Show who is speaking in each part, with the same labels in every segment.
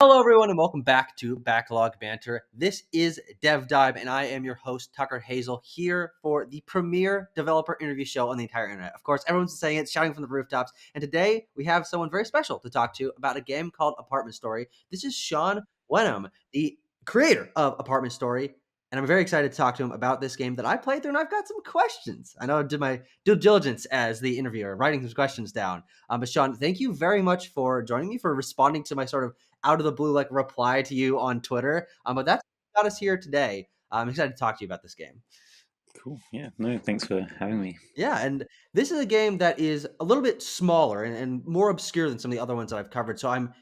Speaker 1: Hello, everyone, and welcome back to Backlog Banter. This is Dev Dive, and I am your host, Tucker Hazell, here for the premier developer interview show on the entire internet. Of course, everyone's saying it, shouting from the rooftops, and today we have someone very special to talk to about a game called Apartment Story. This is Sean Wenham, the creator of Apartment Story, and I'm very excited to talk to him about this game that I played through, and I've got some questions. I know I did my due diligence as the interviewer, writing some questions down. But Sean, thank you very much for joining me, for responding to my sort of out of the blue like reply to you on Twitter. But that's what got us here today. I'm excited to talk to you about this game.
Speaker 2: Cool. Yeah. No, thanks for having me.
Speaker 1: Yeah, and this is a game that is a little bit smaller and more obscure than some of the other ones that I've covered. So I'm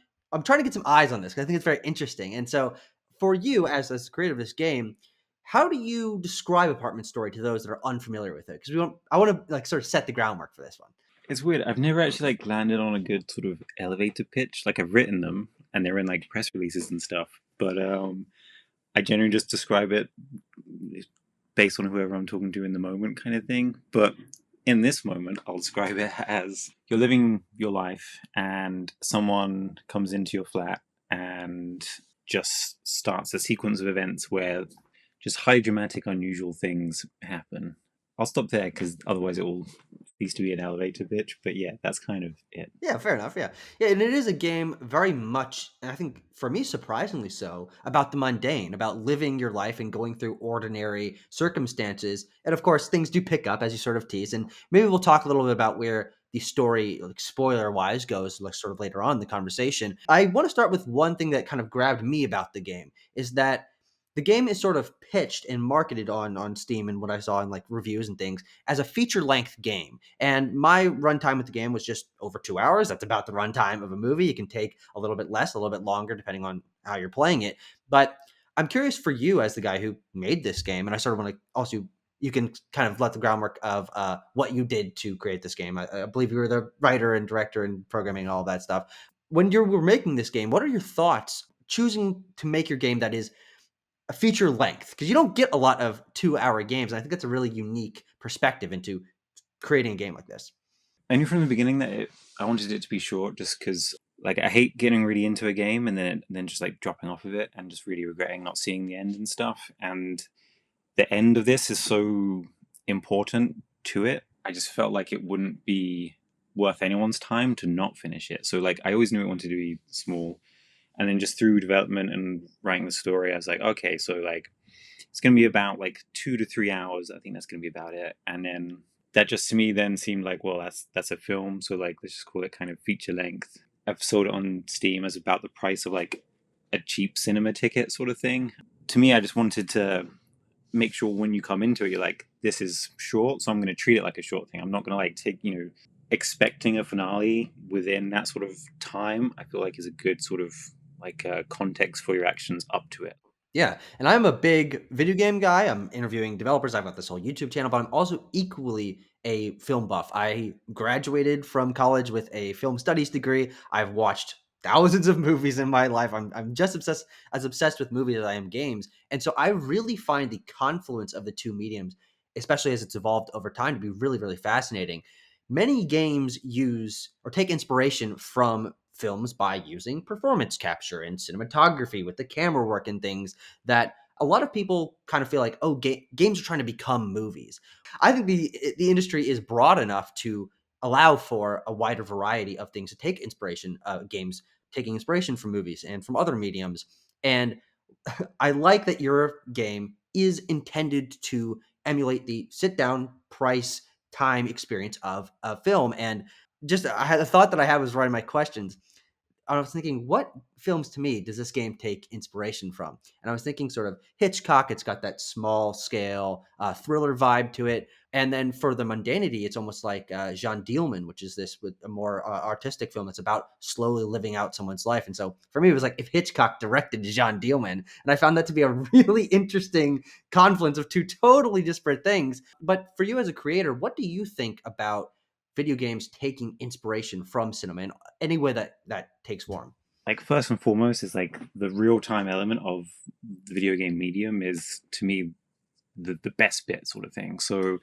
Speaker 1: trying to get some eyes on this because I think it's very interesting. And so for you as the creator of this game, how do you describe Apartment Story to those that are unfamiliar with it? Because I want to like sort of set the groundwork for this one.
Speaker 2: It's weird. I've never actually landed on a good sort of elevator pitch. Like I've written them and they're in press releases and stuff. But I generally just describe it based on whoever I'm talking to in the moment kind of thing. But in this moment, I'll describe it as you're living your life and someone comes into your flat and just starts a sequence of events where just high dramatic, unusual things happen. I'll stop there because otherwise it will cease to be an elevator pitch. But yeah, that's kind of it.
Speaker 1: Yeah, fair enough. Yeah. Yeah. And it is a game very much, and I think for me, surprisingly so, about the mundane, about living your life and going through ordinary circumstances. And of course, things do pick up as you sort of tease. And maybe we'll talk a little bit about where the story, like spoiler wise, goes like sort of later on in the conversation. I want to start with one thing that kind of grabbed me about the game is that the game is sort of pitched and marketed on Steam and what I saw in like reviews and things as a feature length game. And my runtime with the game was just over 2 hours. That's about the runtime of a movie. You can take a little bit less, a little bit longer, depending on how you're playing it. But I'm curious for you as the guy who made this game, and I sort of want to also you can kind of let the groundwork of what you did to create this game. I believe you were the writer and director and programming and all that stuff. When you were making this game, what are your thoughts choosing to make your game that is a feature length? Because you don't get a lot of 2 hour games. And I think that's a really unique perspective into creating a game like this.
Speaker 2: I knew from the beginning that I wanted it to be short, just because I hate getting really into a game and then just dropping off of it and just really regretting not seeing the end and stuff. And the end of this is so important to it. I just felt like it wouldn't be worth anyone's time to not finish it. So I always knew it wanted to be small, and then just through development and writing the story, I was like, okay, so it's going to be about 2 to 3 hours. I think that's going to be about it. And then that just to me then seemed like, well, that's a film. So let's just call it kind of feature length. I've sold it on Steam as about the price of a cheap cinema ticket sort of thing. To me, I just wanted to make sure when you come into it, you're like, this is short, so I'm going to treat it like a short thing. I'm not going to take, expecting a finale within that sort of time. I feel like is a good sort of context for your actions up to it.
Speaker 1: Yeah, and I'm a big video game guy. I'm interviewing developers. I've got this whole YouTube channel, but I'm also equally a film buff. I graduated from college with a film studies degree. I've watched thousands of movies in my life. I'm just obsessed with movies as I am games. And so I really find the confluence of the two mediums, especially as it's evolved over time, to be really, really fascinating. Many games use or take inspiration from films by using performance capture and cinematography with the camera work and things that a lot of people kind of feel like, oh, games are trying to become movies. I think the industry is broad enough to allow for a wider variety of things to take inspiration, games taking inspiration from movies and from other mediums. And I like that your game is intended to emulate the sit down, price, time experience of a film. And just I had a thought that I had was writing my questions. I was thinking, what films to me does this game take inspiration from? And I was thinking sort of Hitchcock. It's got that small scale thriller vibe to it. And then for the mundanity, it's almost like Jean Dielman, which is this with a more artistic film that's about slowly living out someone's life. And so for me, it was like if Hitchcock directed Jean Dielman. And I found that to be a really interesting confluence of two totally disparate things. But for you as a creator, what do you think about video games taking inspiration from cinema in any way that takes form?
Speaker 2: First and foremost is the real time element of the video game medium is to me the best bit sort of thing. So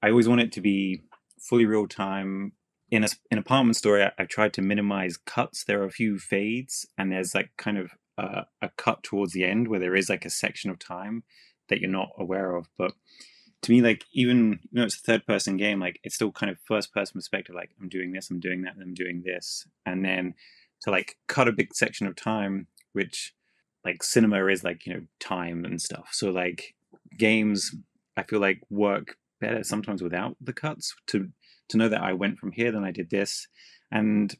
Speaker 2: I always want it to be fully real time. in Apartment Story, I've tried to minimize cuts. There are a few fades, and there's like kind of a cut towards the end where there is like a section of time that you're not aware of. But to me, like even it's a third person game, like it's still kind of first person perspective. Like I'm doing this, I'm doing that, and I'm doing this, and then to like cut a big section of time, which like cinema is like time and stuff. So like games, I feel like work better sometimes without the cuts to know that I went from here, then I did this, and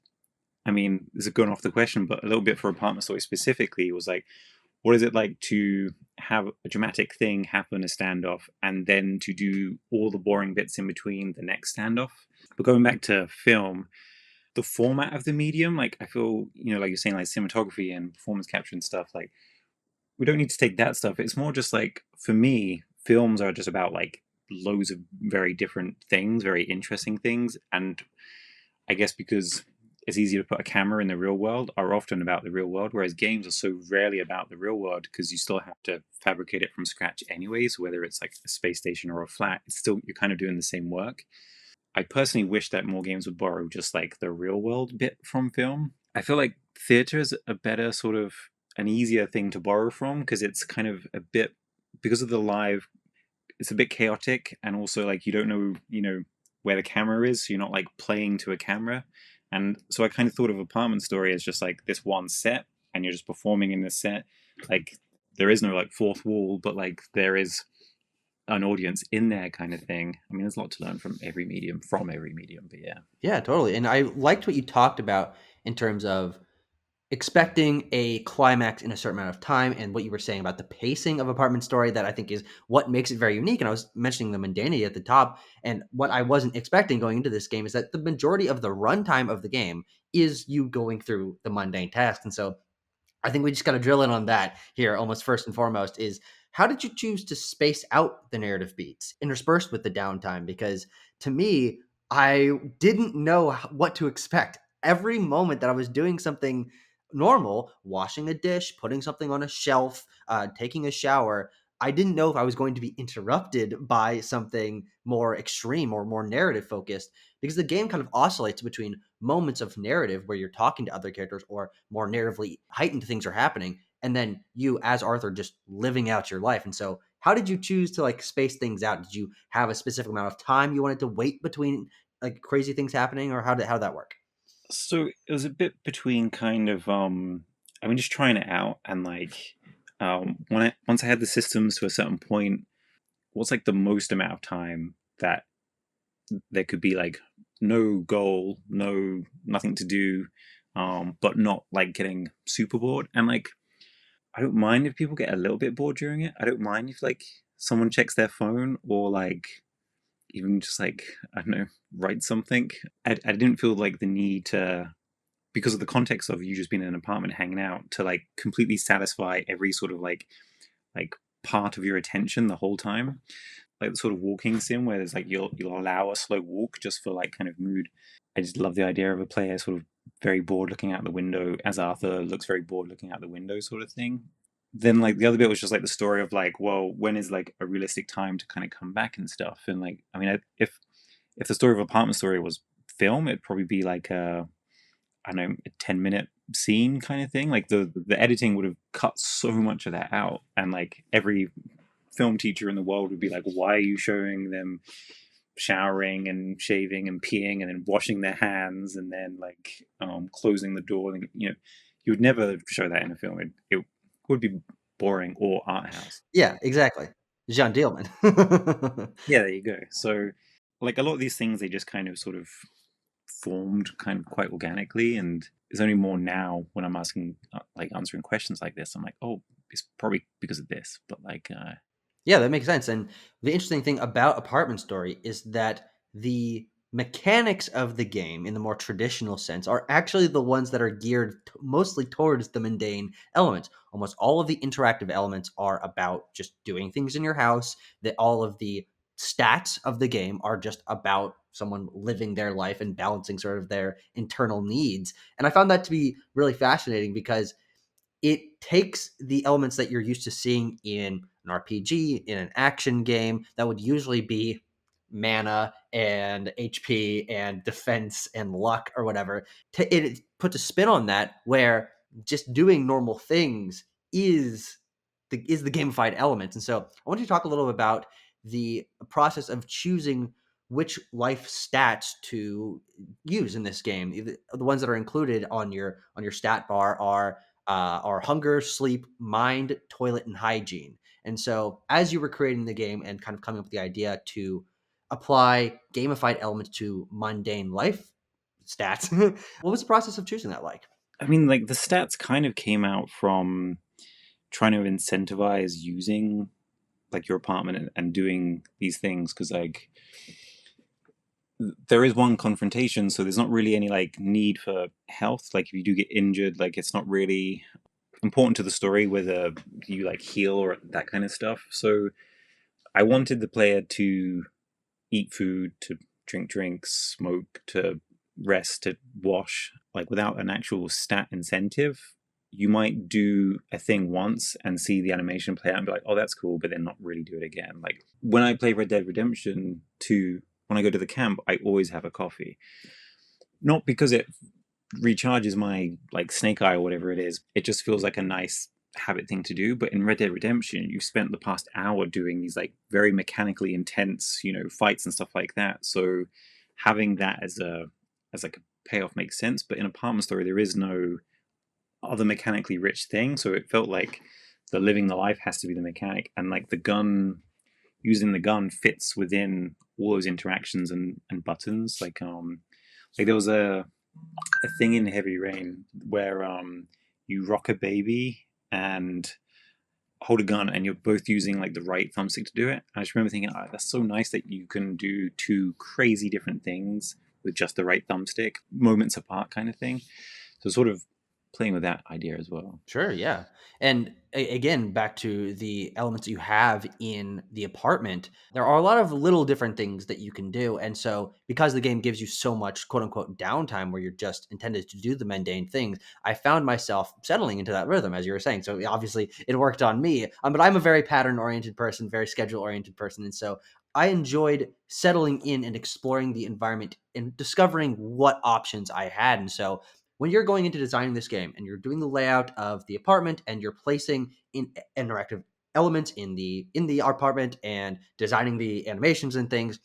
Speaker 2: I mean, this is going off the question, but a little bit for Apartment Story specifically was like, what is it like to have a dramatic thing happen, a standoff, and then to do all the boring bits in between the next standoff? But going back to film, the format of the medium, like I feel, like you're saying, like cinematography and performance capture and stuff, like we don't need to take that stuff. It's more just like, for me, films are just about like loads of very different things, very interesting things. And I guess because it's easier to put a camera in the real world, are often about the real world, whereas games are so rarely about the real world because you still have to fabricate it from scratch anyway. So whether it's like a space station or a flat, it's still, you're kind of doing the same work. I personally wish that more games would borrow just like the real world bit from film. I feel like theater is a better sort of an easier thing to borrow from because it's kind of a bit, because of the live, it's a bit chaotic, and also like you don't know where the camera is, so you're not like playing to a camera. And so I kind of thought of Apartment Story as just like this one set, and you're just performing in this set. Like there is no like fourth wall, but like there is an audience in there, kind of thing. I mean, there's a lot to learn from every medium, but yeah.
Speaker 1: Yeah, totally. And I liked what you talked about in terms of expecting a climax in a certain amount of time, and what you were saying about the pacing of Apartment Story, that I think is what makes it very unique. And I was mentioning the mundanity at the top, and what I wasn't expecting going into this game is that the majority of the runtime of the game is you going through the mundane tasks. And so I think we just got to drill in on that here, almost first and foremost, is how did you choose to space out the narrative beats interspersed with the downtime? Because to me, I didn't know what to expect. Every moment that I was doing something normal, washing a dish, putting something on a shelf, taking a shower, I didn't know if I was going to be interrupted by something more extreme or more narrative focused, because the game kind of oscillates between moments of narrative where you're talking to other characters or more narratively heightened things are happening, and then you as Arthur just living out your life. And so how did you choose to like space things out? Did you have a specific amount of time you wanted to wait between like crazy things happening, or how did that work?
Speaker 2: So it was a bit between kind of I mean just trying it out, and like once I had the systems to a certain point, what's like the most amount of time that there could be like no goal, nothing to do, but not like getting super bored. And like I don't mind if people get a little bit bored during it. I don't mind if like someone checks their phone or like even just like I don't know, write something. I didn't feel like the need to, because of the context of you just being in an apartment hanging out, to like completely satisfy every sort of like part of your attention the whole time. Like the sort of walking sim where there's like you'll allow a slow walk just for like kind of mood. I just love the idea of a player sort of very bored looking out the window as Arthur looks very bored looking out the window, sort of thing. Then like the other bit was just like the story of like, well, when is like a realistic time to kind of come back and stuff. And like I mean, if the story of Apartment Story was film, it'd probably be like a, I don't know, a 10-minute scene kind of thing. Like the editing would have cut so much of that out, and like every film teacher in the world would be like, why are you showing them showering and shaving and peeing and then washing their hands and then like closing the door? And you would never show that in a film. It would be boring or art house.
Speaker 1: Yeah, exactly. Jean Dielman.
Speaker 2: Yeah, there you go. So like a lot of these things, they just kind of sort of formed kind of quite organically, and it's only more now when I'm asking like answering questions like this, I'm like, oh, it's probably because of this. But like
Speaker 1: Yeah, that makes sense. And the interesting thing about Apartment Story is that the mechanics of the game, in the more traditional sense, are actually the ones that are geared mostly towards the mundane elements. Almost all of the interactive elements are about just doing things in your house. That all of the stats of the game are just about someone living their life and balancing sort of their internal needs. And I found that to be really fascinating because it takes the elements that you're used to seeing in an RPG, in an action game that would usually be mana and HP and defense and luck or whatever. It puts a spin on that where just doing normal things is the gamified element. And so I want you to talk a little about the process of choosing which life stats to use in this game. The ones that are included on your stat bar are hunger, sleep, mind, toilet, and hygiene. And so, as you were creating the game and kind of coming up with the idea to apply gamified elements to mundane life stats, what was the process of choosing that like?
Speaker 2: I mean, like the stats kind of came out from trying to incentivize using like your apartment and doing these things because like there is one confrontation, so there's not really any like need for health. Like if you do get injured, like it's not really important to the story whether you like heal or that kind of stuff. So I wanted the player to eat food, to drink drinks, smoke, to rest, to wash, like without an actual stat incentive. You might do a thing once and see the animation play out and be like, oh, that's cool, but then not really do it again. Like when I play Red Dead Redemption 2, when I go to the camp, I always have a coffee. Not because it recharges my like snake eye or whatever it is. It just feels like a nice habit thing to do. But in Red Dead Redemption, you spent the past hour doing these like very mechanically intense, fights and stuff like that. So having that as like a payoff makes sense. But in Apartment Story, there is no other mechanically rich thing. So it felt like the living the life has to be the mechanic, and like the gun, using the gun fits within all those interactions and buttons. Like there was a thing in Heavy Rain where you rock a baby and hold a gun, and you're both using like the right thumbstick to do it. I just remember thinking, oh, that's so nice that you can do two crazy different things with just the right thumbstick, moments apart, kind of thing. So sort of playing with that idea as well.
Speaker 1: Sure, yeah. And again, back to the elements you have in the apartment, there are a lot of little different things that you can do. And so, because the game gives you so much quote unquote downtime where you're just intended to do the mundane things, I found myself settling into that rhythm, as you were saying. So, obviously, it worked on me. But I'm a very pattern oriented person, very schedule oriented person. And so, I enjoyed settling in and exploring the environment and discovering what options I had. And so, when you're going into designing this game and you're doing the layout of the apartment and you're placing in interactive elements in the apartment and designing the animations and things,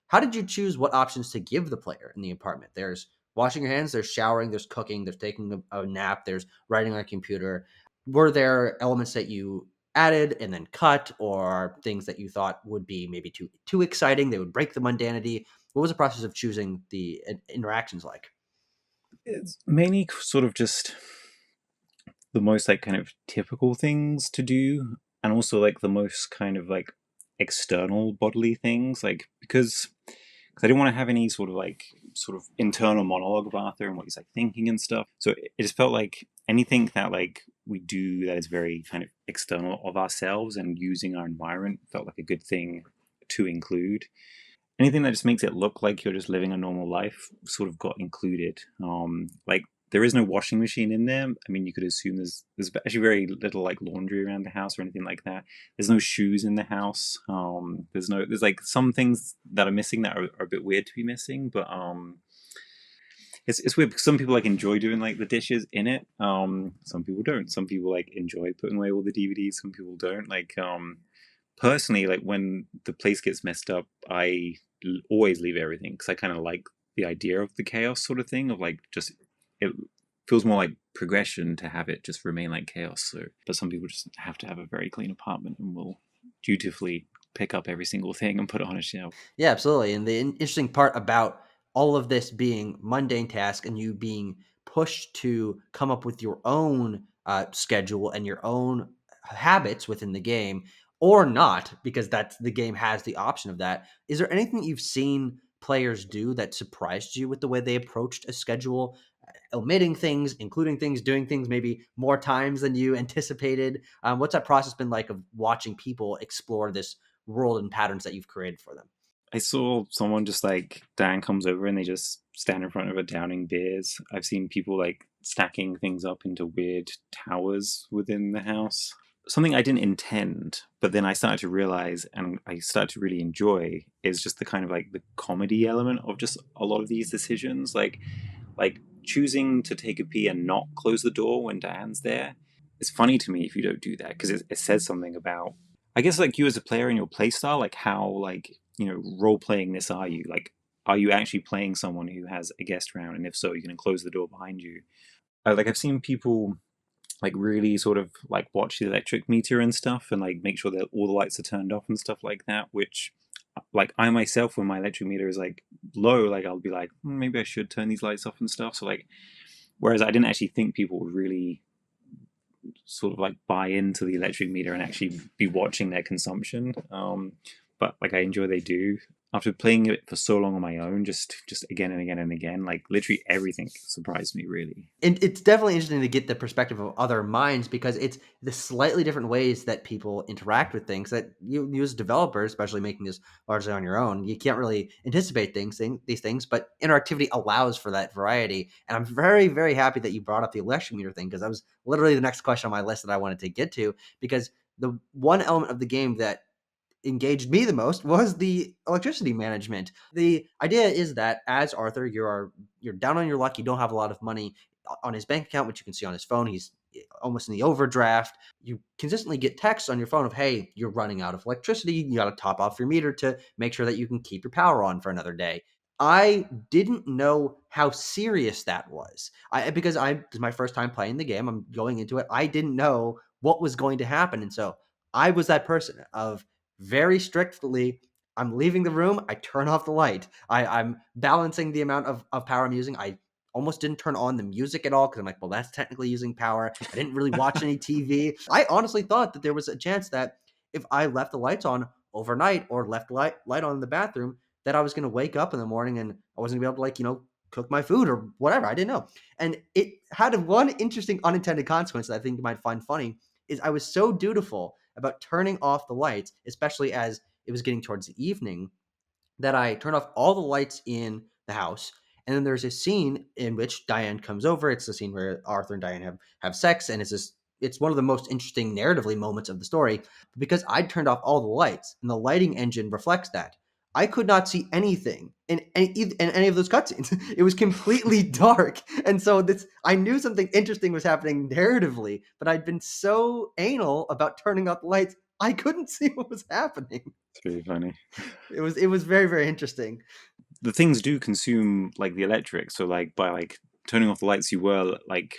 Speaker 1: how did you choose what options to give the player in the apartment? There's washing your hands, there's showering, there's cooking, there's taking a nap, there's writing on a computer. Were there elements that you added and then cut, or things that you thought would be maybe too exciting, they would break the mundanity? What was the process of choosing the interactions like?
Speaker 2: It's mainly sort of just the most like kind of typical things to do, and also like the most kind of like external bodily things, like because I didn't want to have any sort of internal monologue of Arthur and what he's like thinking and stuff. So it just felt like anything that like we do that is very kind of external of ourselves and using our environment felt like a good thing to include. Anything that just makes it look like you're just living a normal life sort of got included. Like there is no washing machine in there. I mean, you could assume there's actually very little like laundry around the house or anything like that. There's no shoes in the house. There's like some things that are missing that are a bit weird to be missing, but it's weird because some people like enjoy doing like the dishes in it. Some people don't. Some people like enjoy putting away all the DVDs. Some people don't. Personally, like when the place gets messed up, I always leave everything because I kind of like the idea of the chaos sort of thing of like just it feels more like progression to have it just remain like chaos. So, but some people just have to have a very clean apartment and will dutifully pick up every single thing and put it on a shelf.
Speaker 1: Yeah, absolutely. And the interesting part about all of this being mundane task and you being pushed to come up with your own schedule and your own habits within the game, or not, because that's the game has the option of that. Is there anything that you've seen players do that surprised you with the way they approached a schedule, omitting things, including things, doing things maybe more times than you anticipated? What's that process been like of watching people explore this world and patterns that you've created for them?
Speaker 2: I saw someone just like Dan comes over and they just stand in front of it downing beers. I've seen people like stacking things up into weird towers within the house. something I didn't intend, but then I started to realize and I started to really enjoy is just the kind of like the comedy element of just a lot of these decisions. Like choosing to take a pee and not close the door when Diane's there. It's funny to me if you don't do that because it says something about, I guess, like you as a player and your play style, like how, like, role playing this are you? Like, are you actually playing someone who has a guest around? And if so, you're going to close the door behind you. Like, I've seen people like really sort of like watch the electric meter and stuff and like make sure that all the lights are turned off and stuff like that, which like I myself, when my electric meter is like low, like I'll be like, maybe I should turn these lights off and stuff. So like, whereas I didn't actually think people would really sort of like buy into the electric meter and actually be watching their consumption. But like I enjoy they do. After playing it for so long on my own, just again and again and again, like literally everything surprised me really.
Speaker 1: And it's definitely interesting to get the perspective of other minds because it's the slightly different ways that people interact with things that you as developers, especially making this largely on your own, you can't really anticipate these things, but interactivity allows for that variety. And I'm very, very happy that you brought up the election meter thing because that was literally the next question on my list that I wanted to get to because the one element of the game that engaged me the most was the electricity management. The idea is that as Arthur, you're down on your luck. You don't have a lot of money on his bank account, which you can see on his phone. He's almost in the overdraft. You consistently get texts on your phone of, "Hey, you're running out of electricity. You got to top off your meter to make sure that you can keep your power on for another day." I didn't know how serious that was. Because this is my first time playing the game. I'm going into it. I didn't know what was going to happen, and so I was that person of very strictly, I'm leaving the room, I turn off the light. I'm balancing the amount of power I'm using. I almost didn't turn on the music at all because I'm like, well, that's technically using power. I didn't really watch any TV. I honestly thought that there was a chance that if I left the lights on overnight or left light on in the bathroom, that I was going to wake up in the morning and I wasn't going to be able to, like, cook my food or whatever. I didn't know. And it had one interesting unintended consequence that I think you might find funny is I was so dutiful about turning off the lights, especially as it was getting towards the evening, that I turned off all the lights in the house. And then there's a scene in which Diane comes over. It's the scene where Arthur and Diane have sex, and it's one of the most interesting narratively moments of the story because I turned off all the lights, and the lighting engine reflects that. I could not see anything in any of those cutscenes. It was completely dark, and so this I knew something interesting was happening narratively, but I'd been so anal about turning off the lights, I couldn't see what was happening.
Speaker 2: It's really funny.
Speaker 1: It was very, very interesting.
Speaker 2: The things do consume like the electric, so like by like turning off the lights, you were like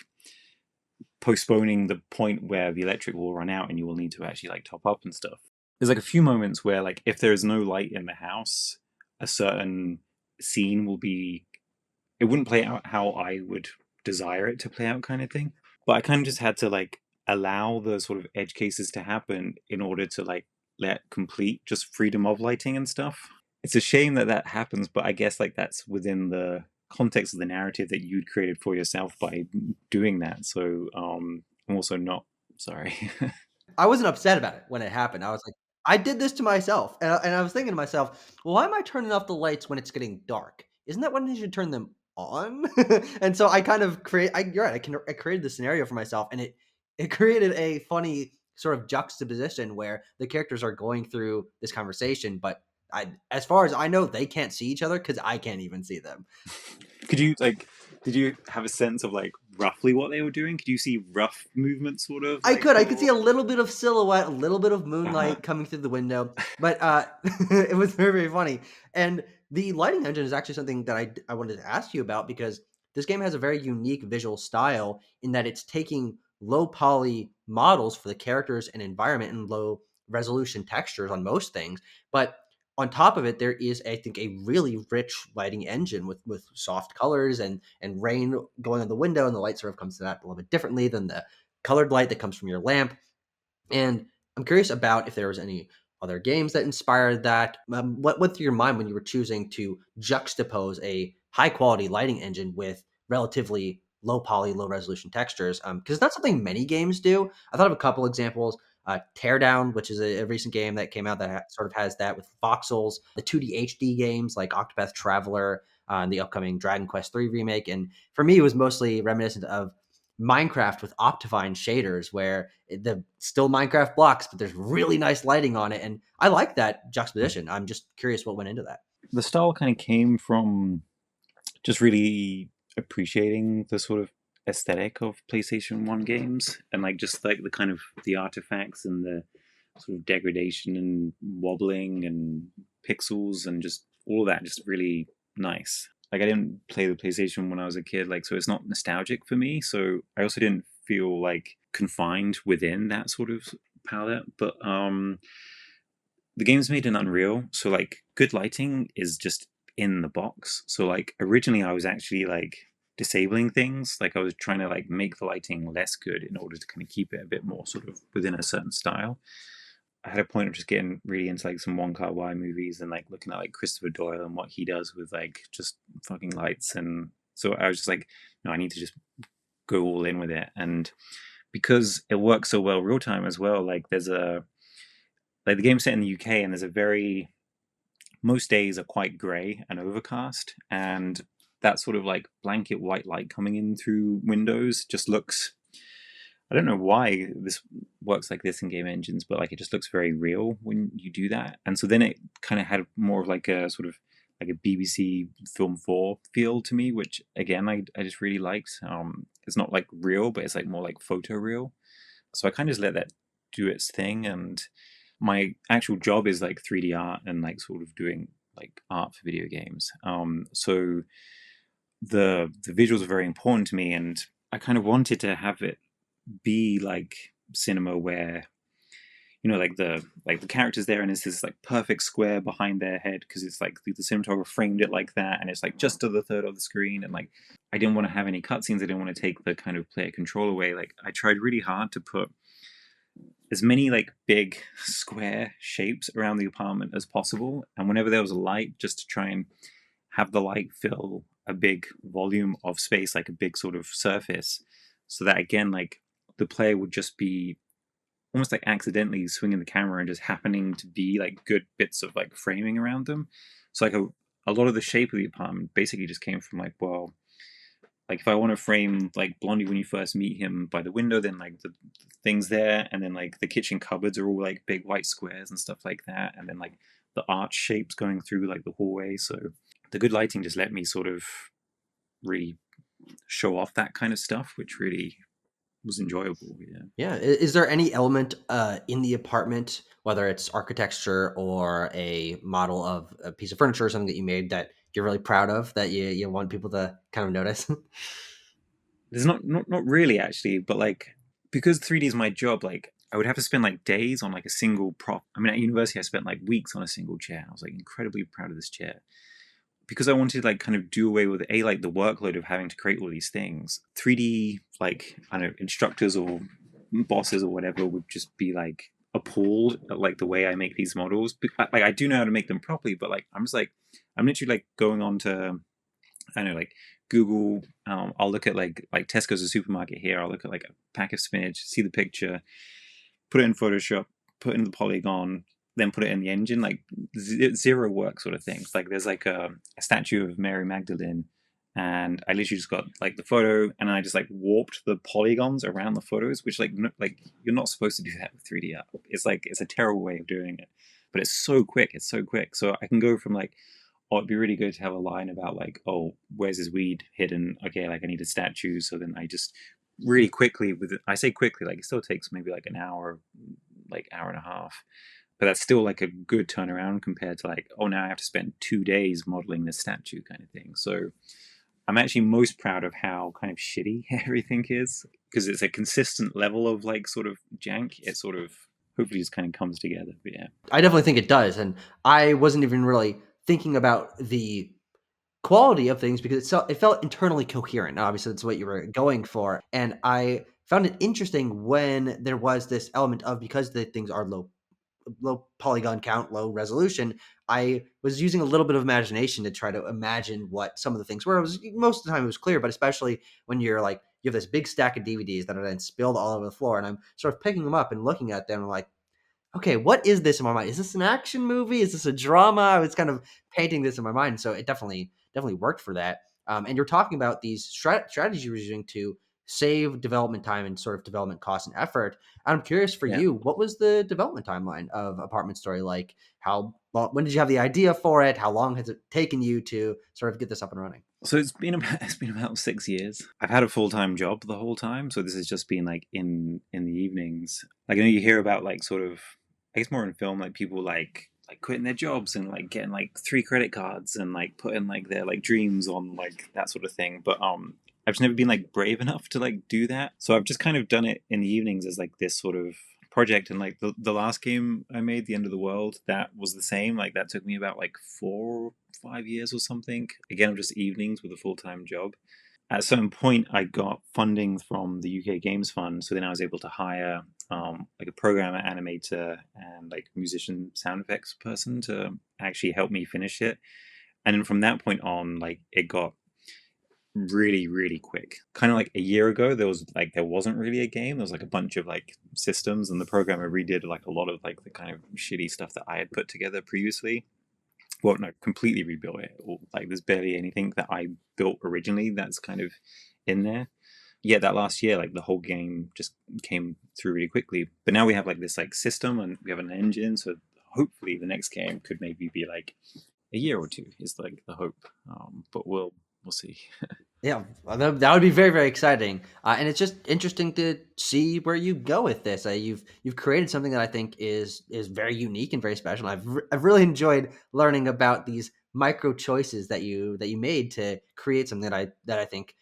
Speaker 2: postponing the point where the electric will run out and you will need to actually like top up and stuff. There's like a few moments where like if there is no light in the house, a certain scene will be, it wouldn't play out how I would desire it to play out, kind of thing. But I kind of just had to like allow the sort of edge cases to happen in order to like let complete just freedom of lighting and stuff. It's a shame that that happens, but I guess like that's within the context of the narrative that you'd created for yourself by doing that. So I'm also not sorry.
Speaker 1: I wasn't upset about it when it happened. I was like, I did this to myself, and I was thinking to myself, well, why am I turning off the lights when it's getting dark? Isn't that when you should turn them on? And so I kind of create. You're right. I created the scenario for myself, and it created a funny sort of juxtaposition where the characters are going through this conversation, but as far as I know, they can't see each other because I can't even see them.
Speaker 2: Could you like, did you have a sense of like roughly what they were doing? Could you see rough movement sort of
Speaker 1: I
Speaker 2: like
Speaker 1: could. I could see
Speaker 2: for
Speaker 1: a little bit of silhouette, a little bit of
Speaker 2: uh-huh.
Speaker 1: moonlight coming through the window, but it was very, very funny. And the lighting engine is actually something that I wanted to ask you about because this game has a very unique visual style in that it's taking low poly models for the characters and environment and low resolution textures on most things, but on top of it, there is, I think, a really rich lighting engine with soft colors and rain going on the window, and the light sort of comes to that a little bit differently than the colored light that comes from your lamp. And I'm curious about if there was any other games that inspired that. What went through your mind when you were choosing to juxtapose a high quality lighting engine with relatively low poly, low resolution textures? Because it's not something many games do. I thought of a couple examples. Teardown, which is a recent game that came out that sort of has that with voxels. The 2D HD games like Octopath Traveler and the upcoming Dragon Quest III remake. And for me, it was mostly reminiscent of Minecraft with Optifine shaders, where the still Minecraft blocks, but there's really nice lighting on it, and I like that juxtaposition. I'm just curious what went into that.
Speaker 2: The style kind of came from just really appreciating the sort of aesthetic of PlayStation 1 games, and like just like the kind of the artifacts and the sort of degradation and wobbling and pixels and just all of that just really nice. Like I didn't play the PlayStation when I was a kid, like so it's not nostalgic for me. So I also didn't feel like confined within that sort of palette. But the game's made in Unreal, so like good lighting is just in the box. So like originally I was actually like disabling things, like I was trying to like make the lighting less good in order to kind of keep it a bit more sort of within a certain style. I had a point of just getting really into like some Wong Kar Wai movies and like looking at like Christopher Doyle and what he does with like just fucking lights, and so I was just like, no, I need to just go all in with it. And because it works so well real time as well, like there's a like the game's set in the UK and there's a very most days are quite grey and overcast, and that sort of like blanket white light coming in through windows just looks, I don't know why this works like this in game engines, but like it just looks very real when you do that. And so then it kind of had more of like a sort of like a BBC Film 4 feel to me, which again I just really liked. It's not like real, but it's like more like photo real. So I kind of just let that do its thing. And my actual job is like 3D art and like sort of doing like art for video games. So the visuals are very important to me, and I kind of wanted to have it be like cinema where like the characters there and it's this like perfect square behind their head because it's like the cinematographer framed it like that and it's like just to the third of the screen, and like I didn't want to have any cutscenes, I didn't want to take the kind of player control away. Like I tried really hard to put as many like big square shapes around the apartment as possible, and whenever there was a light, just to try and have the light fill a big volume of space, like a big sort of surface, so that again like the player would just be almost like accidentally swinging the camera and just happening to be like good bits of like framing around them. So like a lot of the shape of the apartment basically just came from like, well, like if I want to frame like Blondie when you first meet him by the window, then like the things there, and then like the kitchen cupboards are all like big white squares and stuff like that, and then like the arch shapes going through like the hallway. So the good lighting just let me sort of really show off that kind of stuff, which really was enjoyable. Yeah.
Speaker 1: Yeah. Is there any element in the apartment, whether it's architecture or a model of a piece of furniture or something that you made that you're really proud of that you want people to kind of notice?
Speaker 2: There's not really actually, but like because 3D is my job, like I would have to spend like days on like a single prop. I mean, at university, I spent like weeks on a single chair. I was like incredibly proud of this chair because I wanted to like kind of do away with a like the workload of having to create all these things. 3D like I don't know instructors or bosses or whatever would just be like appalled at like the way I make these models. Like I do know how to make them properly, but like I'm just like I'm literally like going on to I don't know like Google. I'll look at like Tesco's a supermarket here. I'll look at like a pack of spinach, see the picture, put it in Photoshop, put in the polygon, then put it in the engine. Like zero work sort of things. Like there's like a statue of Mary Magdalene, and I literally just got like the photo, and I just like warped the polygons around the photos, which like like you're not supposed to do that with 3D art. It's like it's a terrible way of doing it, but it's so quick. It's so quick. So I can go from like oh, it'd be really good to have a line about like, oh, where's his weed hidden? Okay, like I need a statue. So then I just really quickly with it, I say quickly, like it still takes maybe like an hour, like hour and a half. But that's still like a good turnaround compared to like, oh, now I have to spend 2 days modeling this statue kind of thing. So I'm actually most proud of how kind of shitty everything is because it's a consistent level of like sort of jank. It sort of hopefully just kind of comes together. But yeah.
Speaker 1: I definitely think it does. And I wasn't even really thinking about the quality of things because it felt internally coherent. Now, obviously, that's what you were going for. And I found it interesting when there was this element of because the things are low polygon count, low resolution, I was using a little bit of imagination to try to imagine what some of the things were. It was most of the time it was clear, but especially when you're like you have this big stack of DVDs that are then spilled all over the floor, and I'm sort of picking them up and looking at them, and like, okay, what is this in my mind? Is this an action movie? Is this a drama? I was kind of painting this in my mind, so it definitely worked for that. And you're talking about these strategies you're using to save development time and sort of development cost and effort. I'm curious for
Speaker 2: Yeah.
Speaker 1: you, what was the development timeline of Apartment Story like? How well, when did you have the idea for it? How long has it taken you to sort of get this up and running?
Speaker 2: So it's been about 6 years. I've had a full-time job the whole time, so this has just been like in the evenings. Like I know you hear about like sort of, I guess more in film, like people like quitting their jobs and like getting like 3 credit cards and like putting like their like dreams on like that sort of thing. But I've just never been like brave enough to like do that. So I've just kind of done it in the evenings as like this sort of project. And like the last game I made, The End of the World, that was the same. Like that took me about like 4 or 5 years or something. Again, just evenings with a full-time job. At a certain point, I got funding from the UK Games Fund, so then I was able to hire like a programmer, animator, and like musician sound effects person to actually help me finish it. And then from that point on, like it got really, really quick. Kind of like a year ago, there wasn't really a game. There was like a bunch of like systems, and the programmer redid like a lot of like the kind of shitty stuff that I had put together previously. Well, no, completely rebuilt it. Like there's barely anything that I built originally that's kind of in there. Yeah, that last year, like the whole game just came through really quickly. But now we have like this like system and we have an engine, so hopefully the next game could maybe be like a year or two is like the hope. But we'll see.
Speaker 1: Yeah, well, that would be very, very exciting, and it's just interesting to see where you go with this. You've created something that I think is very unique and very special. I've really enjoyed learning about these micro choices that you made to create something that I think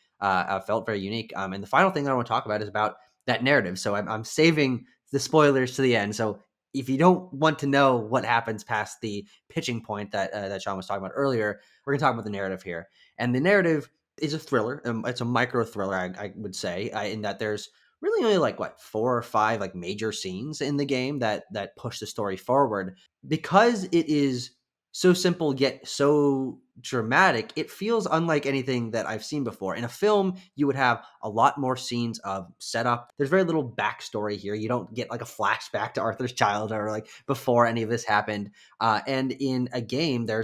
Speaker 1: felt very unique. And the final thing that I want to talk about is about that narrative. So I'm saving the spoilers to the end. So if you don't want to know what happens past the pitching point that Sean was talking about earlier, we're going to talk about the narrative here. And the narrative is a thriller. It's a micro thriller, I would say, in that there's really only like what 4 or 5 like major scenes in the game that push the story forward because it is so simple yet so dramatic. It feels unlike anything that I've seen before. In a film, you would have a lot more scenes of setup. There's very little backstory here. You don't get like a flashback to Arthur's childhood or like before any of this happened. And in a game, there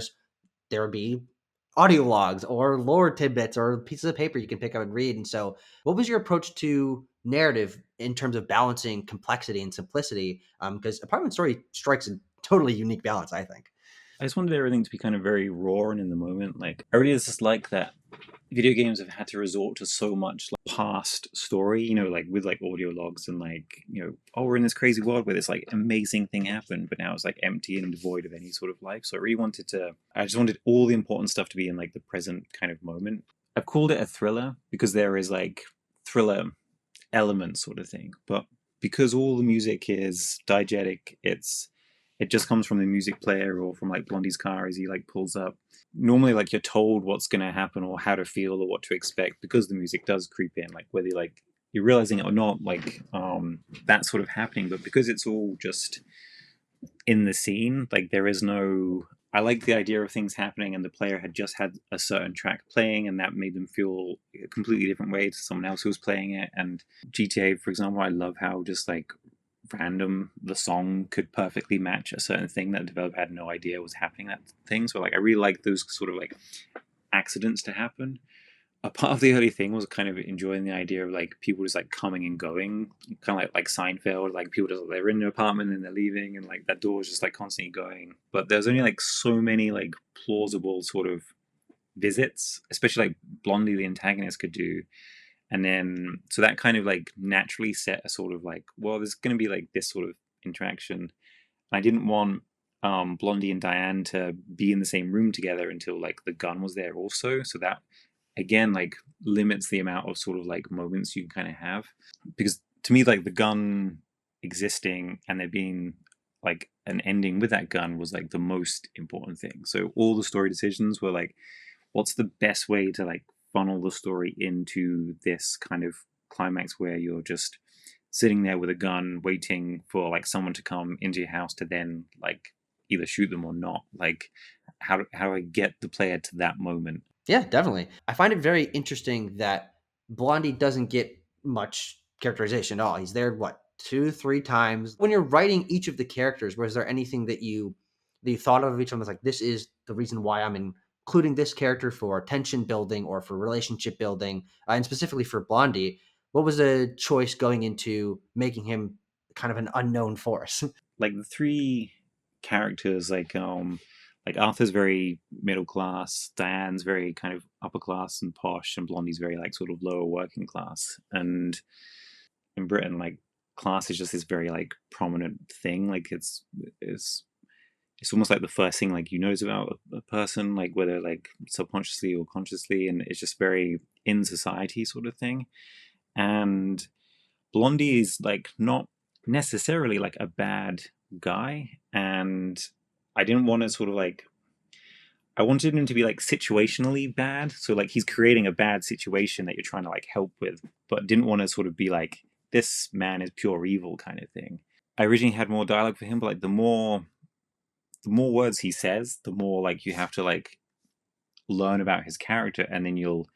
Speaker 1: would be audio logs or lore tidbits or pieces of paper you can pick up and read. And so, what was your approach to narrative in terms of balancing complexity and simplicity? Because Apartment Story strikes a totally unique balance, I think.
Speaker 2: I just wanted everything to be kind of very raw and in the moment. Like I really just like that video games have had to resort to so much like past story, like with like audio logs and like, oh, we're in this crazy world where this like amazing thing happened, but now it's like empty and devoid of any sort of life. So I just wanted all the important stuff to be in like the present kind of moment. I've called it a thriller because there is like thriller elements sort of thing, but because all the music is diegetic, it just comes from the music player or from like Blondie's car as he like pulls up. Normally, like you're told what's going to happen or how to feel or what to expect because the music does creep in, like whether like you're realizing it or not, like that's sort of happening. But because it's all just in the scene, like there is no. I like the idea of things happening, and the player had just had a certain track playing, and that made them feel a completely different way to someone else who was playing it. And GTA, for example, I love how just like random the song could perfectly match a certain thing that the developer had no idea was happening, that thing. So like I really like those sort of like accidents to happen. A part of the early thing was kind of enjoying the idea of like people just like coming and going, kind of like Seinfeld, like people just they're in their apartment and they're leaving, and like that door is just like constantly going. But there's only like so many like plausible sort of visits, especially like Blondie, the antagonist, could do. And then so that kind of like naturally set a sort of like, well, there's going to be like this sort of interaction. I didn't want Blondie and Diane to be in the same room together until like the gun was there also. So that again like limits the amount of sort of like moments you can kind of have, because to me like the gun existing and there being like an ending with that gun was like the most important thing. So all the story decisions were like, what's the best way to like funnel the story into this kind of climax where you're just sitting there with a gun waiting for like someone to come into your house to then like either shoot them or not. Like how do I get the player to that moment?
Speaker 1: Yeah, definitely. I find it very interesting that Blondie doesn't get much characterization at all. He's there, what, 2, 3 times. When you're writing each of the characters, was there anything that you thought of each one was like, this is the reason why I'm including this character for tension building or for relationship building, and specifically for Blondie? What was the choice going into making him kind of an unknown force?
Speaker 2: Like the three characters, like Arthur's very middle class, Diane's very kind of upper class and posh, and Blondie's very like sort of lower working class. And in Britain, like class is just this very like prominent thing. Like it's it's almost like the first thing like you notice about a person, like whether like subconsciously or consciously, and it's just very in society sort of thing. And Blondie is like not necessarily like a bad guy, and I didn't want to sort of like I wanted him to be like situationally bad. So like he's creating a bad situation that you're trying to like help with, but didn't want to sort of be like this man is pure evil kind of thing. I originally had more dialogue for him, but like the more words he says, the more like you have to like learn about his character, and then you'll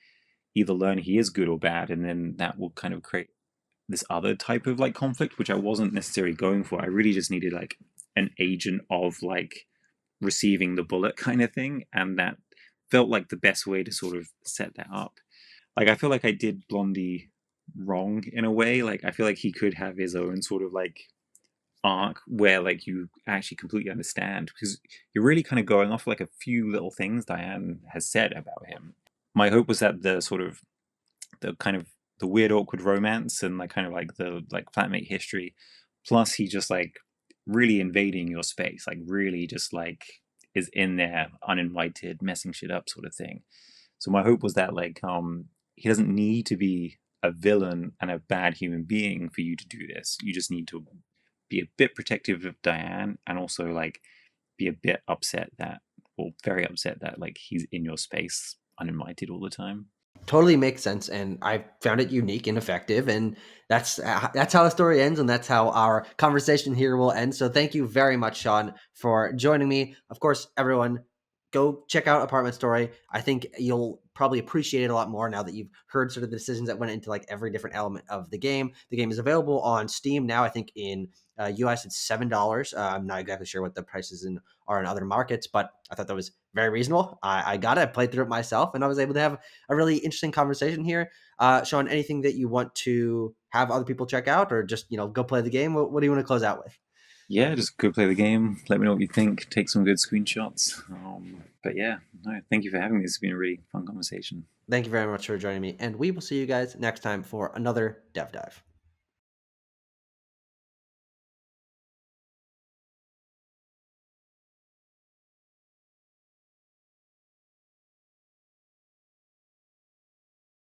Speaker 2: either learn he is good or bad, and then that will kind of create this other type of like conflict, which I wasn't necessarily going for. I really just needed like an agent of like receiving the bullet kind of thing, and that felt like the best way to sort of set that up. Like I feel like I did Blondie wrong in a way. Like I feel like he could have his own sort of like arc where like you actually completely understand, because you're really kind of going off like a few little things Diane has said about him. My hope was that the sort of the kind of the weird awkward romance and like kind of like the like flatmate history, plus he just like really invading your space, like really just like is in there uninvited messing shit up sort of thing. So my hope was that like he doesn't need to be a villain and a bad human being for you to do this. You just need to be a bit protective of Diane, and also like be a bit upset that, or very upset that like he's in your space uninvited all the time.
Speaker 1: Totally makes sense, and I found it unique and effective, and that's how the story ends, and that's how our conversation here will end. So thank you very much, Sean, for joining me. Of course, everyone, go check out Apartment Story. I think you'll probably appreciate it a lot more now that you've heard sort of the decisions that went into like every different element of the game. The game is available on Steam now. I think in US it's $7. I'm not exactly sure what the prices are in other markets, but I thought that was very reasonable. I got it. I played through it myself, and I was able to have a really interesting conversation here. Sean, anything that you want to have other people check out, or just go play the game? What do you want to close out with?
Speaker 2: Yeah, just go play the game. Let me know what you think. Take some good screenshots. But yeah, no, thank you for having me. This has been a really fun conversation.
Speaker 1: Thank you very much for joining me, and we will see you guys next time for another Dev Dive.